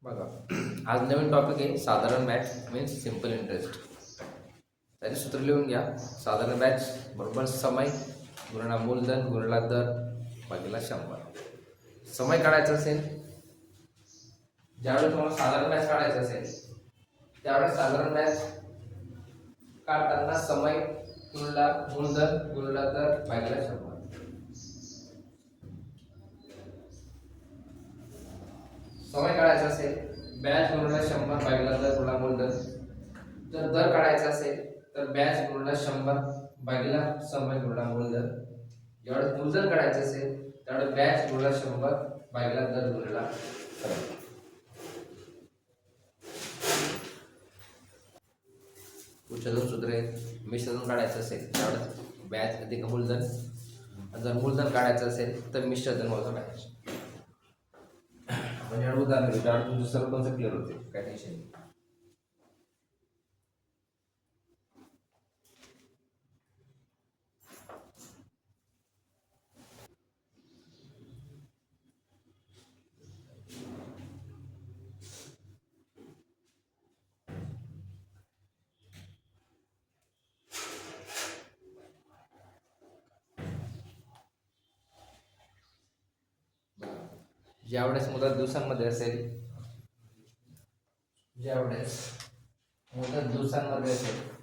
बघा. आज नवीन टॉपिक आहे साधारण बॅच मीन्स सिम्पल इंटरेस्ट. त्याचे सूत्र लिहून घ्या. साधारण बॅच बरोबर समय गुणिला मूलधन गुणिला दर भागिला 100. समय काढायचा असेल, ज्यावेळेस तुम्हाला साधारण बॅच काढायचा असेल त्यावेळेस साधारण बॅच काढताना समय गुणिला मूलधन गुणिला दर भागिला 100. समय काढायचा असेल बॅच गुणिला 100 भागिला दर गुणिला मूलधन. जर दर काढायचा असेल तर बॅच गुणिला 100 भागिला समय गुणिला मूलधन. जेवढं मूलधन काढायचं असेल तेवढं बॅच गुणिला 100 भागिला दर गुणिला समय. पुढच्या दोन सूत्र आहेत. मिश्रण काढायचं असेल तेवढं बॅच अधिक मूलधन. जर मूलधन काढायचं असेल तर मिश्र धन वजा बॅच. आपण एवढं उदाहरण घेऊ त्यावेळेस तुमचं सर्व कन्सेप्ट क्लिअर होते, काय टेन्शन नाही. ज्यावेळेस मुदत दिवसांमध्ये असेल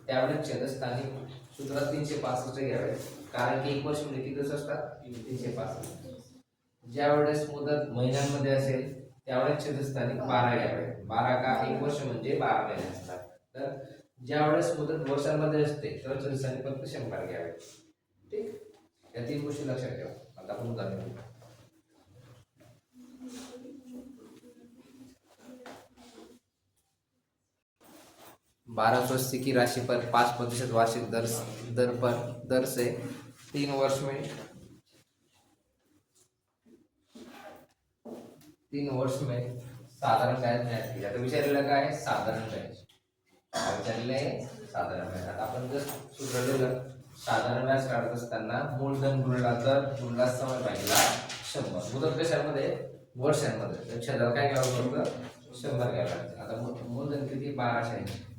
त्यावेळेस छेदस्थानी सूत्र 365 घ्यावे, कारण की एक वर्ष म्हणजे किती दिवस असतात 365. ज्यावेळेस मुदत महिन्यांमध्ये असेल त्यावेळेस छेदस्थानी 12 घ्यावे. 12 का एक वर्ष म्हणजे 12 महिने असतात. तर ज्यावेळेस मुदत वर्षांमध्ये असते तेव्हा छेदस्थानी फक्त 100 घ्यावे. ठीक, या तीन गोष्टी लक्षात ठेवा. आता आपण उदाहरण घेऊ. 1280 की राशि पर 5% वार्षिक दर से 3 वर्ष में साधारण ब्याज ज्ञात कीजिए. आता विचारलेलं काय आहे? साधारण ब्याज. विचारले साधारण ब्याज. आता आपण जर सूत्र लिहिलं, साधारण ब्याज काढत असताना मूलधन गुणिला दर गुणिला समय भागिला 100. मुदत कशामध्ये? वर्षांमध्ये. तर छेदाला काय घ्यावं लागतं? 100 घ्यावं लागतं. आता मूलधन किती? 1280.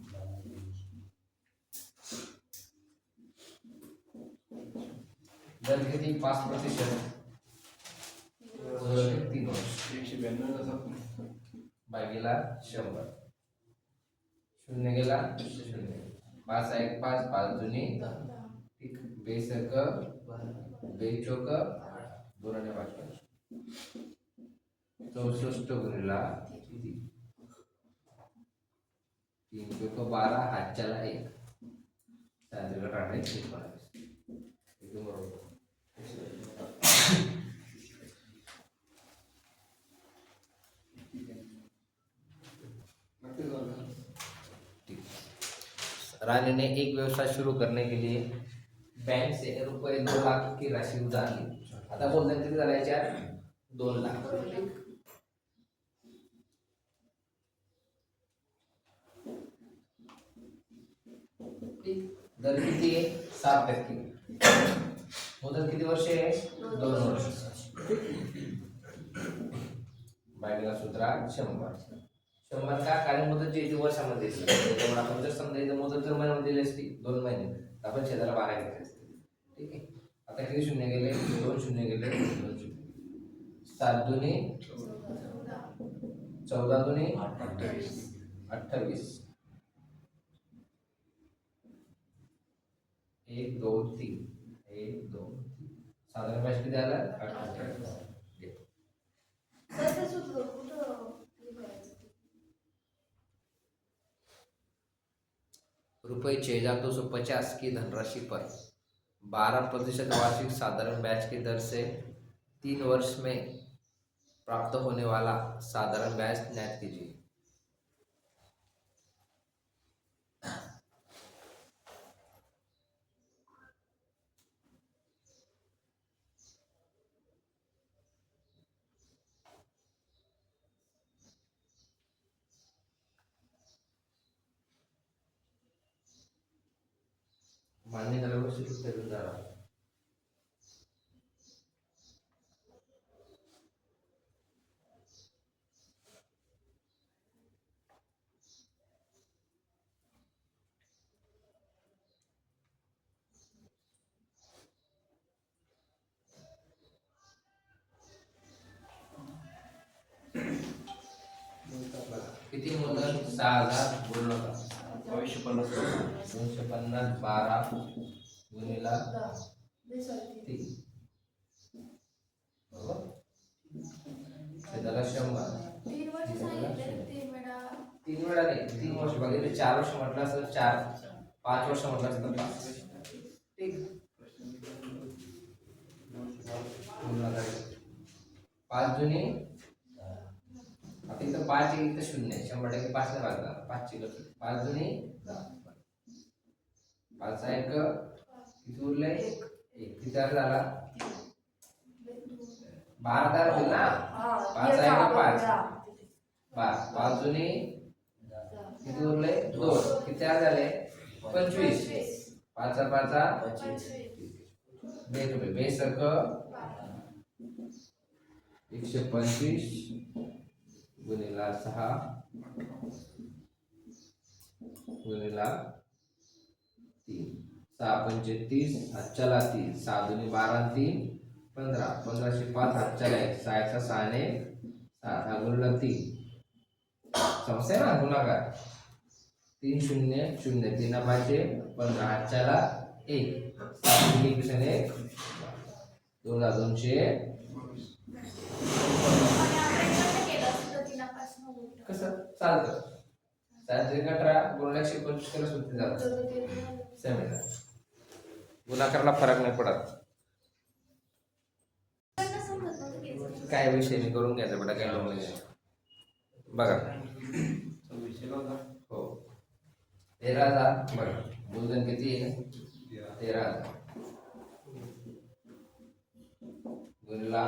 दर किती? 5%. 3 वर्ष 192 भागिला 100. शून्य गेला शून्य. 5 1 5 5 दुनी 10. बेस एक बेचोक 2 आणि 5 64 गुणिला 3 चोक 12 हातच्याला 1 साजरीला काढायचे 19. एकदम बरोबर. रानी ने एक व्यवसाय शुरू करने के लिए बैंक से रुपये 2 लाख की राशि उधार ली. आता मूलधन किती झालायच्या? 2 लाख. दर किती आहे? 7%. मुदत किती वर्ष आहे? 2 वर्ष. भागिला सूत्र 100. 100 का? कारण मुदत जी ती वर्षामध्ये असते. त्यामुळे आपण जर समजा इथं मुदत जर महिन्यामध्ये दिली असती 2 महिने तर आपण छेदाला 12 घेतले असते. ठीक आहे. आता किती शून्य गेले? 2 शून्य गेले 2 शून्य. 7 दुनी 14 दुनी 28. 1 2 3 1 2 3. साधारण बॅच किती आला? 28. रुपये 6250 की धनराशि पर 12% वार्षिक साधारण ब्याज की दर से 3 वर्ष में प्राप्त होने वाला साधारण ब्याज ज्ञात कीजिए. मान्य झाल्यावर शिल्लक ठेवून द्यावा. किती मुदत 6000 बोललो का 250 12 गुणिला 3 बरोबर त्याला 100 तीन वेळा नाही 3 वर्ष बघितले 4 वर्ष म्हटलं असं 4 5 वर्ष म्हटलं असतं 5 ठीक 5 जुनी आता इथं 5 इथं 0 100% 5 ने भागला 5 ची गती 5 जुनी 5 एक किती उरले 1 किती झाला 12 तार होईल ना 5 एक 5 5 जुनी किती उरले 2 किती झाले 25 5 5 बेस सर्क 125 गुणिला 6 गुणिला 3 6 पंचे 30 हातच्याला 3 6 दुनी 12 3 15 15 5 हातच्याला 1 6 6 ने 7 हा गुणिला 3 समजते ना गुणाकार 3 0 0 3 5 15 हातच्याला 1 7 गुणी 1 2200 कसं चालतं 7 गुणिले 125 केलं सुट्टी जातं सेमिनार गुणाकाराला फरक नाही पडत काय विषय मी करून घ्यायचा बेटा काय नॉलेज बघा हो 13000 बघा मूलधन किती आहे 13000 गुणिला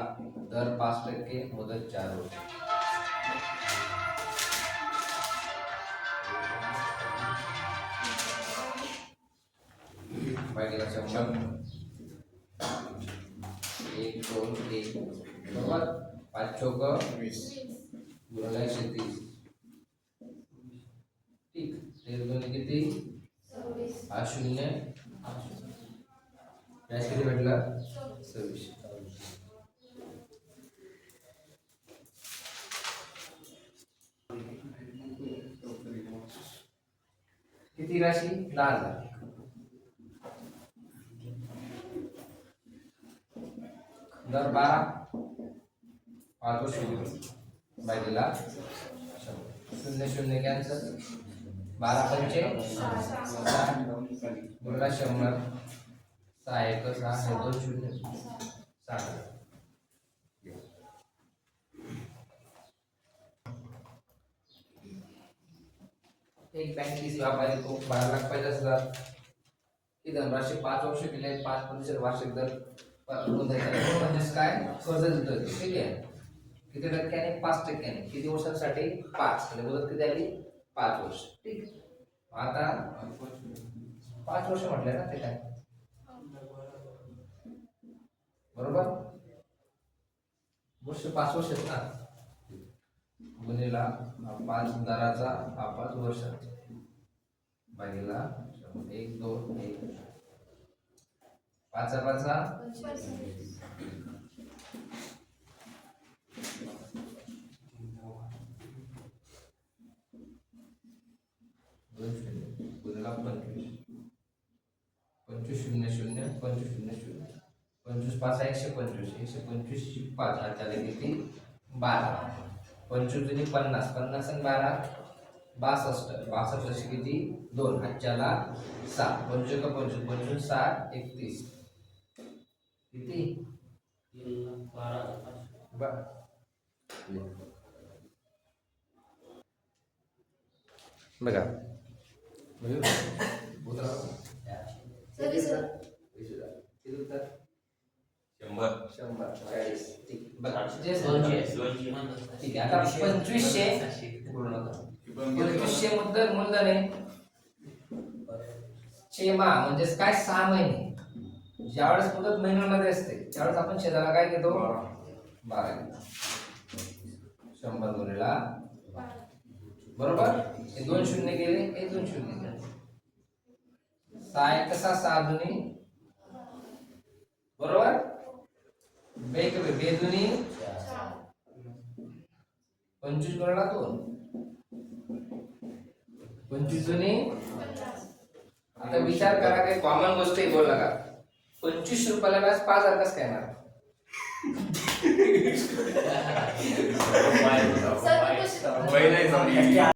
दर 5% मुदत 4 वर्ष भागिले 100 1 2 3 बरोबर 5 चौक 20 गुणिले 130 ठीक 13 गुणिले किती 26 व्याज किती भेटलं 26 किती राशी 10000 दर 12 5 भागिला 0 0 कॅन्सल 12 पंचे 60 गुणिला 100 6 1 6 हे 2 0 60 एक बँक की व्यापारी को 12,50,000 की धनराशी 5 वर्ष केले 5% वार्षिक दर म्हणजे काय कर्ज देतोय ठीक आहे किती टक्क्याने 5% किती वर्षांसाठी 5 आणि मुदत किती आली 5 वर्ष ठीक आता 5 वर्ष म्हटले ना ते काय बरोबर वर्ष 5 वर्ष ना गुणिला 5 दराचा 5 वर्ष भागिला 1 2 1 5 गुणिला 25 25 0 0 25 0 25 5 125 125 5 हाताला किती 12 25 दुनी 50 50 आणि 12 62 62 किती 2 हातच्याला 7 25 का 25 25 60 31 किती 3,12,000 बघा ठीक आहे आता 2500 मूलधन आहे 6 माह म्हणजे काय 6 महिने ज्यावेळेस मुदत महिन्यामध्ये असते त्यावेळेस आपण शेजाला काय घेतो 12 घेतो 100 गुणिला बरोबर हे 2 शून्य गेले हे 2 शून्य गेले 6 1 6 दुनी बरोबर बेदुनी 25 गुणिला 2 25 जुने आता विचार करा, काही कॉमन गोष्ट आहे, बोल नका. 25 रुपयाला आज 5,000 कसं काय येणार? सर,